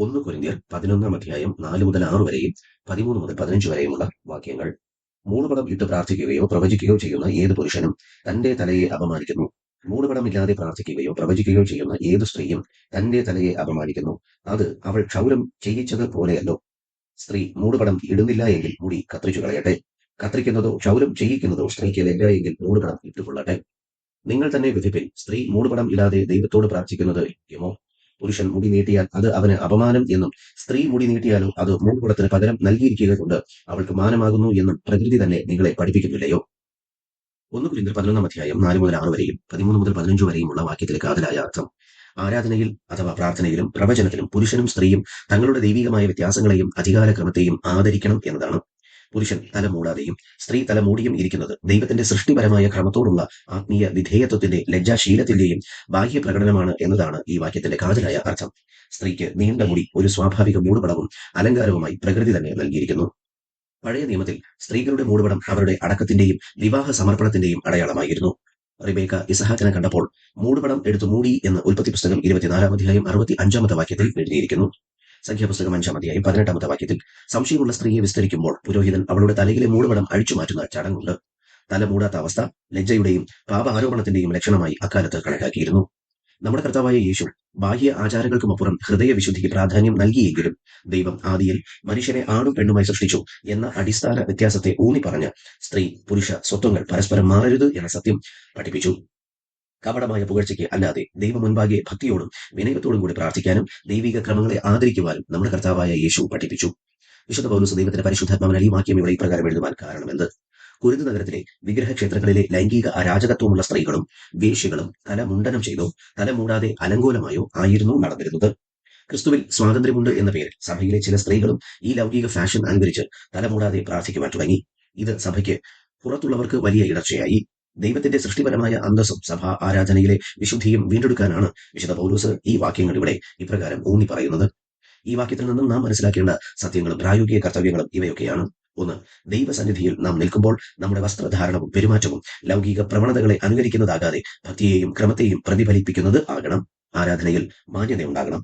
1 കൊരിന്ത്യർ 11 അധ്യായം 4 മുതൽ 6 വരെയും 13 മുതൽ 15 വരെയുമുള്ള വാക്യങ്ങൾ. മൂടുപടം ഇട്ട് പ്രാർത്ഥിക്കുകയോ പ്രവചിക്കുകയോ ചെയ്യുന്ന ഏത് പുരുഷനും തന്റെ തലയെ അപമാനിക്കുന്നു. മൂടുപടമില്ലാതെ പ്രാർത്ഥിക്കുകയോ പ്രവചിക്കുകയോ ചെയ്യുന്ന ഏതു സ്ത്രീയും തന്റെ തലയെ അപമാനിക്കുന്നു. അത് അവൾ ക്ഷൗരം ചെയ്യിച്ചത് പോലെയല്ലോ. സ്ത്രീ മൂടുപടം ഇടുന്നില്ല എങ്കിൽ മുടി കത്രിച്ചു കളയട്ടെ. കത്രിക്കുന്നതോ ക്ഷൗരം ചെയ്യിക്കുന്നതോ സ്ത്രീക്ക് ലജ്ജ എങ്കിൽ മൂടുപടം ഇട്ടുകൊള്ളട്ടെ. നിങ്ങൾ തന്നെ വിധിപ്പിൻ. സ്ത്രീ മൂടുപടം ഇടാതെ ദൈവത്തോട് പ്രാർത്ഥിക്കുന്നത് യോഗ്യമോ? പുരുഷൻ മുടി നീട്ടിയാൽ അത് അവന് അപമാനം എന്നും സ്ത്രീ മുടി നീട്ടിയാലോ അത് മൂടുപടത്തിന് പകരം നൽകിയിരിക്കുക കൊണ്ട് അവൾക്ക് മാനമാകുന്നു എന്നും പ്രകൃതി തന്നെ നിങ്ങളെ പഠിപ്പിക്കുന്നില്ലയോ? 1 കൊരിന്ത്യർ 11 അധ്യായം 4 മുതൽ 6 വരെയും 13 മുതൽ 15 വരെയുമുള്ള വാക്യത്തിലെ കാതലായ അർത്ഥം. ആരാധനയിൽ അഥവാ പ്രാർത്ഥനയിലും പ്രവചനത്തിലും പുരുഷനും സ്ത്രീയും തങ്ങളുടെ ദൈവികമായ വ്യത്യാസങ്ങളെയും അധികാരക്രമത്തെയും ആദരിക്കണം എന്നതാണ്. പുരുഷൻ തല മൂടാതെയും സ്ത്രീ തല മൂടിയും ഇരിക്കുന്നത് ദൈവത്തിന്റെ സൃഷ്ടിപരമായ ക്രമത്തോടുള്ള ആത്മീയ വിധേയത്വത്തിന്റെ ലജ്ജാശീലത്തിന്റെയും ബാഹ്യ പ്രകടനമാണ് എന്നതാണ് ഈ വാക്യത്തിന്റെ കാതലായ അർത്ഥം. സ്ത്രീക്ക് നീണ്ട മുടി ഒരു സ്വാഭാവിക മൂടുപടവും അലങ്കാരവുമായി പ്രകൃതി തന്നെ നൽകിയിരിക്കുന്നു. പഴയ നിയമത്തിൽ സ്ത്രീകളുടെ മൂടുപടം അവരുടെ അടക്കത്തിന്റെയും വിവാഹ സമർപ്പണത്തിന്റെയും അടയാളമായിരുന്നു. റിബേക്ക ഇസഹാക്കിനെ കണ്ടപ്പോൾ മൂടുപടം എടുത്തു മൂടി എന്ന് ഉൽപ്പത്തി പുസ്തകം 24 അധ്യായം 65 വാക്യത്തിൽ എഴുതിയിരിക്കുന്നു. സംഖ്യാപുസ്തകം 5 അധ്യായം 18 വാക്യത്തിൽ സംശയമുള്ള സ്ത്രീയെ വിസ്തരിക്കുമ്പോൾ പുരോഹിതൻ അവളുടെ തലയിലെ മൂടുപടം അഴിച്ചു മാറ്റുന്ന ചടങ്ങുണ്ട്. തല മൂടാത്ത അവസ്ഥ ലജ്ജയുടെയും പാപാരോപണത്തിന്റെയും ലക്ഷണമായി അക്കാലത്ത് കണക്കാക്കിയിരുന്നു. നമ്മുടെ കർത്താവായ യേശു ബാഹ്യ ആചാരങ്ങൾക്കുമപ്പുറം ഹൃദയവിശുദ്ധിക്ക് പ്രാധാന്യം നൽകിയെങ്കിലും ദൈവം ആദിയിൽ മനുഷ്യനെ ആണും പെണ്ണുമായി സൃഷ്ടിച്ചു എന്ന അടിസ്ഥാന വ്യത്യാസത്തെ ഊന്നി പറഞ്ഞ് സ്ത്രീ പുരുഷ സ്വത്വങ്ങൾ പരസ്പരം മാറരുത് എന്ന സത്യം പഠിപ്പിച്ചു. കപടമായ പുകഴ്ചയ്ക്ക് അല്ലാതെ ദൈവം മുൻപാകെ ഭക്തിയോടും വിനയത്തോടും കൂടി പ്രാർത്ഥിക്കാനും ദൈവിക ക്രമങ്ങളെ ആദരിക്കുവാനും നമ്മുടെ കർത്താവായ യേശു പഠിപ്പിച്ചു. വിശുദ്ധ പൗലോസ് ദൈവത്തിന്റെ പരിശുദ്ധാത്മാവിനാൽ ഈ വാക്യം ഇവിടെ ഇപ്രകാരം എഴുതുവാൻ കാരണമെന്ത്? കുരുന്ന് നഗരത്തിലെ വിഗ്രഹ ക്ഷേത്രങ്ങളിലെ ലൈംഗിക അരാജകത്വമുള്ള സ്ത്രീകളും വേശ്യകളും തല മുണ്ടനം ചെയ്തോ തല മൂടാതെ അലങ്കോലമായോ ആയിരുന്നു നടന്നിരുന്നത്. ക്രിസ്തുവിൽ സ്വാതന്ത്ര്യമുണ്ട് എന്ന പേരിൽ സഭയിലെ ചില സ്ത്രീകളും ഈ ലൗകിക ഫാഷൻ അനുകരിച്ച് തല മൂടാതെ പ്രാർത്ഥിക്കുവാൻ തുടങ്ങി. ഇത് സഭയ്ക്ക് പുറത്തുള്ളവർക്ക് വലിയ ഇടർച്ചയായി. ദൈവത്തിന്റെ സൃഷ്ടിപരമായ അന്തസ്സും സഭാ ആരാധനയിലെ വിശുദ്ധിയും വീണ്ടെടുക്കാനാണ് വിശുദ്ധ പൗലോസ് ഈ വാക്യങ്ങൾ ഇവിടെ ഇപ്രകാരം ഊന്നി പറയുന്നത്. ഈ വാക്യത്തിൽ നിന്നും നാം മനസ്സിലാക്കേണ്ട സത്യങ്ങളും പ്രായോഗിക കർത്തവ്യങ്ങളും ഇവയൊക്കെയാണ്. 1. ദൈവസന്നിധിയിൽ നാം നിൽക്കുമ്പോൾ നമ്മുടെ വസ്ത്രധാരണവും പെരുമാറ്റവും ലൗകിക പ്രവണതകളെ അനുകരിക്കുന്നതാകാതെ ഭക്തിയെയും ക്രമത്തെയും പ്രതിഫലിപ്പിക്കുന്നത് ആകണം. ആരാധനയിൽ മാന്യതയുണ്ടാകണം.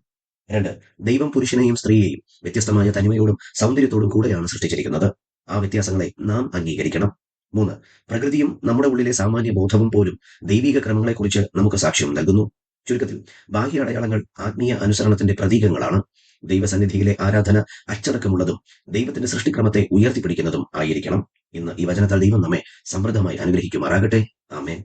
2. ദൈവം പുരുഷനെയും സ്ത്രീയെയും വ്യത്യസ്തമായ തനിമയോടും സൗന്ദര്യത്തോടും കൂടെയാണ് സൃഷ്ടിച്ചിരിക്കുന്നത്. ആ വ്യത്യാസങ്ങളെ നാം അംഗീകരിക്കണം. 3. പ്രകൃതിയും നമ്മുടെ ഉള്ളിലെ സാമാന്യ ബോധവും പോലും ദൈവിക ക്രമങ്ങളെക്കുറിച്ച് നമുക്ക് സാക്ഷ്യം നൽകുന്നു. ചുരുക്കത്തിൽ ബാഹ്യ അടയാളങ്ങൾ ആത്മീയ അനുസരണത്തിന്റെ പ്രതീകങ്ങളാണ്. ദൈവസന്നിധിയിലെ ആരാധന അച്ചടക്കമുള്ളതും ദൈവത്തിന്റെ സൃഷ്ടിക്രമത്തെ ഉയർത്തിപ്പിടിക്കുന്നതും ആയിരിക്കണം. ഇന്ന് ഈ വചനത്താൽ ദൈവം നമ്മെ സമൃദ്ധമായി അനുഗ്രഹിക്കുമാറാകട്ടെ. ആമേൻ.